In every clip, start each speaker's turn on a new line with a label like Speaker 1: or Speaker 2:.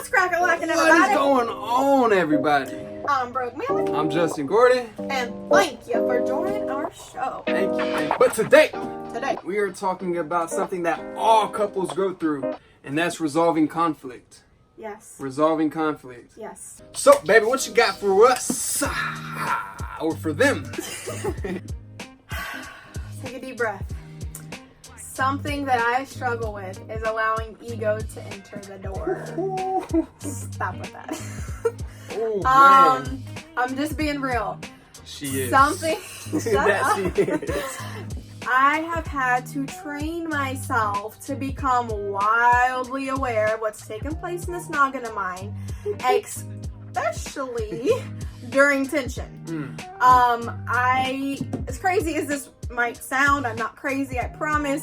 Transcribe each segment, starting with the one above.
Speaker 1: What's crack-a-lackin', everybody?
Speaker 2: What is going on, everybody?
Speaker 1: I'm Brooke Millie.
Speaker 2: I'm Justin Gordon.
Speaker 1: And thank you for joining our show.
Speaker 2: Thank you. But today,
Speaker 1: we
Speaker 2: are talking about something that all couples go through, and that's resolving conflict.
Speaker 1: Yes.
Speaker 2: Resolving conflict.
Speaker 1: Yes.
Speaker 2: So, baby, what you got for us? Or for them?
Speaker 1: Take a deep breath. Something that I struggle with is allowing ego to enter the door. Stop with that.
Speaker 2: Oh, man.
Speaker 1: I'm just being real.
Speaker 2: She is.
Speaker 1: Something.
Speaker 2: That she is.
Speaker 1: I have had to train myself to become wildly aware of what's taking place in this noggin of mine, especially during tension. As crazy as this might sound, I'm not crazy, I promise,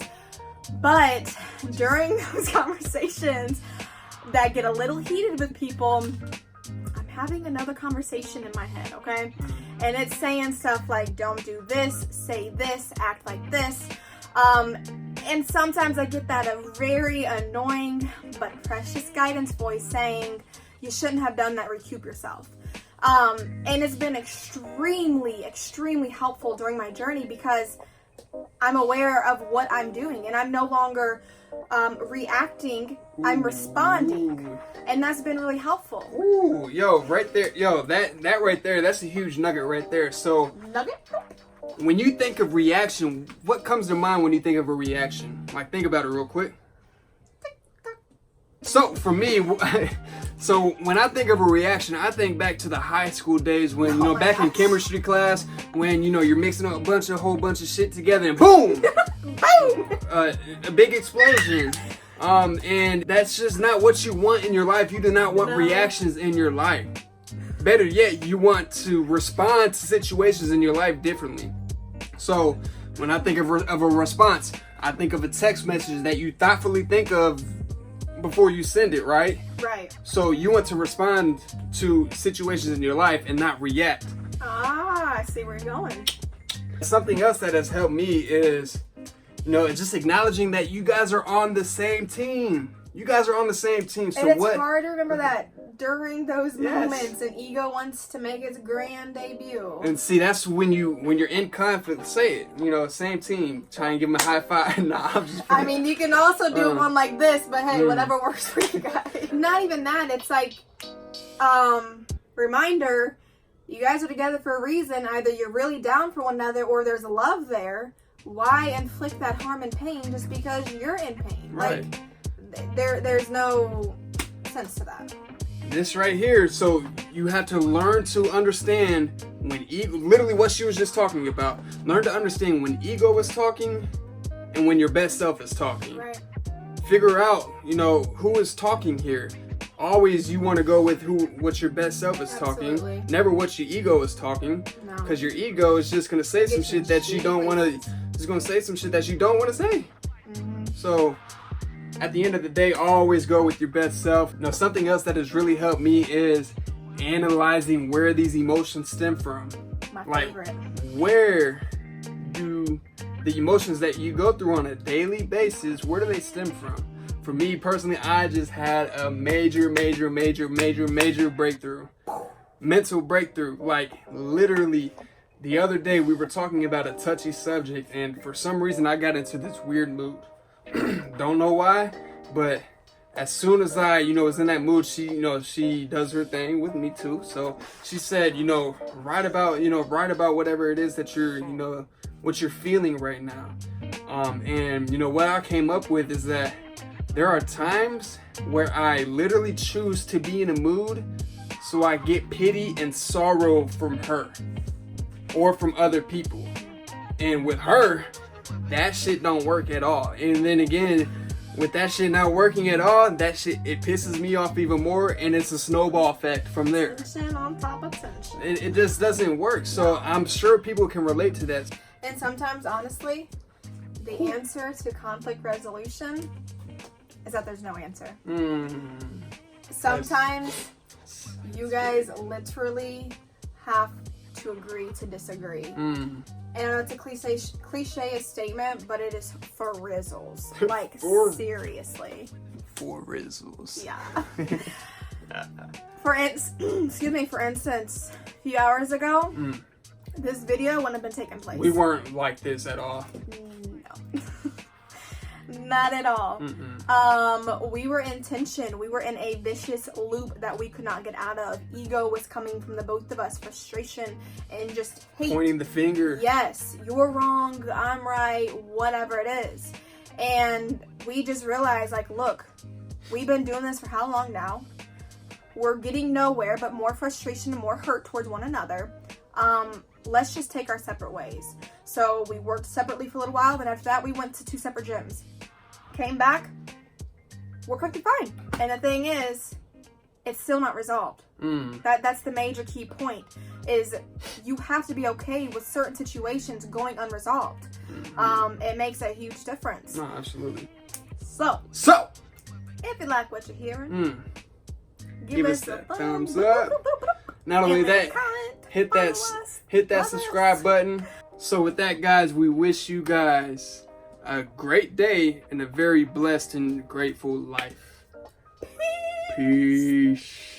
Speaker 1: but during those conversations that get a little heated with people, I'm having another conversation in my head, okay? And it's saying stuff like, don't do this, say this, act like this. And sometimes I get that a very annoying but precious guidance voice saying, you shouldn't have done that, recoup yourself. And it's been extremely, extremely helpful during my journey because I'm aware of what I'm doing and I'm no longer reacting, I'm responding. And that's been really helpful.
Speaker 2: Ooh, yo, right there, yo, that right there, that's a huge nugget right there. So,
Speaker 1: nugget?
Speaker 2: When you think of reaction, what comes to mind when you think of a reaction? Like, think about it real quick. So, for me, so when I think of a reaction, I think back to the high school days when, you know, back in chemistry class, when, you know, you're mixing up a whole bunch of shit together and boom!
Speaker 1: Boom!
Speaker 2: A big explosion. And that's just not what you want in your life. You do not want reactions in your life. Better yet, you want to respond to situations in your life differently. So, when I think of a response, I think of a text message that you thoughtfully think of before you send it, right?
Speaker 1: Right.
Speaker 2: So, you want to respond to situations in your life and not react.
Speaker 1: Ah, I see where you're going.
Speaker 2: Something else that has helped me is, you know, just acknowledging that you guys are on the same team. You guys are on the same team. So
Speaker 1: and it's hard to remember that during those moments, an ego wants to make its grand debut.
Speaker 2: And see, that's when you're in conflict, say it. You know, same team. Try and give them a high five. Nah, I'm just.
Speaker 1: I mean, you can also do one like this, but hey, whatever works for you guys. Not even that. It's like, reminder. You guys are together for a reason. Either you're really down for one another, or there's love there. Why inflict that harm and pain just because you're in pain?
Speaker 2: Right.
Speaker 1: Like, there's no sense to that.
Speaker 2: This right here, so you have to learn to understand when literally what she was just talking about. Learn to understand when ego is talking and when your best self is talking.
Speaker 1: Right.
Speaker 2: Figure out, you know, who is talking here. Always you want to go with what your best self is talking, never what your ego is talking. No. Because your ego is just gonna say some shit that you don't want to. It's gonna say some shit that you don't want to say. So, at the end of the day, always go with your best self. Now, something else that has really helped me is analyzing where these emotions stem from.
Speaker 1: My favorite.
Speaker 2: Where do the emotions that you go through on a daily basis, where do they stem from? For me personally, I just had a major breakthrough. Mental breakthrough. Like, literally, the other day we were talking about a touchy subject, and for some reason I got into this weird mood. Don't know why, but as soon as I, was in that mood, she does her thing with me too. So she said, write about whatever it is that you're, what you're feeling right now. And what I came up with is that there are times where I literally choose to be in a mood so I get pity and sorrow from her or from other people. And with her, that shit don't work at all. And then again, with that shit not working at all, that shit, it pisses me off even more, and it's a snowball effect from there.
Speaker 1: Tension on top of tension.
Speaker 2: It just doesn't work. So I'm sure people can relate to that.
Speaker 1: And sometimes, honestly, the answer to conflict resolution is that there's no answer. Sometimes you guys literally have to agree to disagree. And I know it's a cliche statement, but it is for rizzles. Like, seriously.
Speaker 2: For rizzles.
Speaker 1: Yeah. For instance, a few hours ago, this video wouldn't have been taking place.
Speaker 2: We weren't like this at all.
Speaker 1: No. Not at all. We were in tension. We were in a vicious loop that we could not get out of. Ego was coming from the both of us. Frustration and just hate.
Speaker 2: Pointing the finger.
Speaker 1: Yes, you're wrong, I'm right, whatever it is. And we just realized, like, look, we've been doing this for how long now? We're getting nowhere, but more frustration and more hurt towards one another. Let's just take our separate ways. So we worked separately for a little while, then after that we went to 2 separate gyms. Came back, we're perfectly fine. And the thing is, it's still not resolved. That's the major key point, is you have to be okay with certain situations going unresolved. It makes a huge difference.
Speaker 2: No, absolutely.
Speaker 1: So if you like what you're hearing, give us a
Speaker 2: thumbs up. Not only that, hit that subscribe button. So with that, guys, we wish you guys a great day and a very blessed and grateful life. Peace.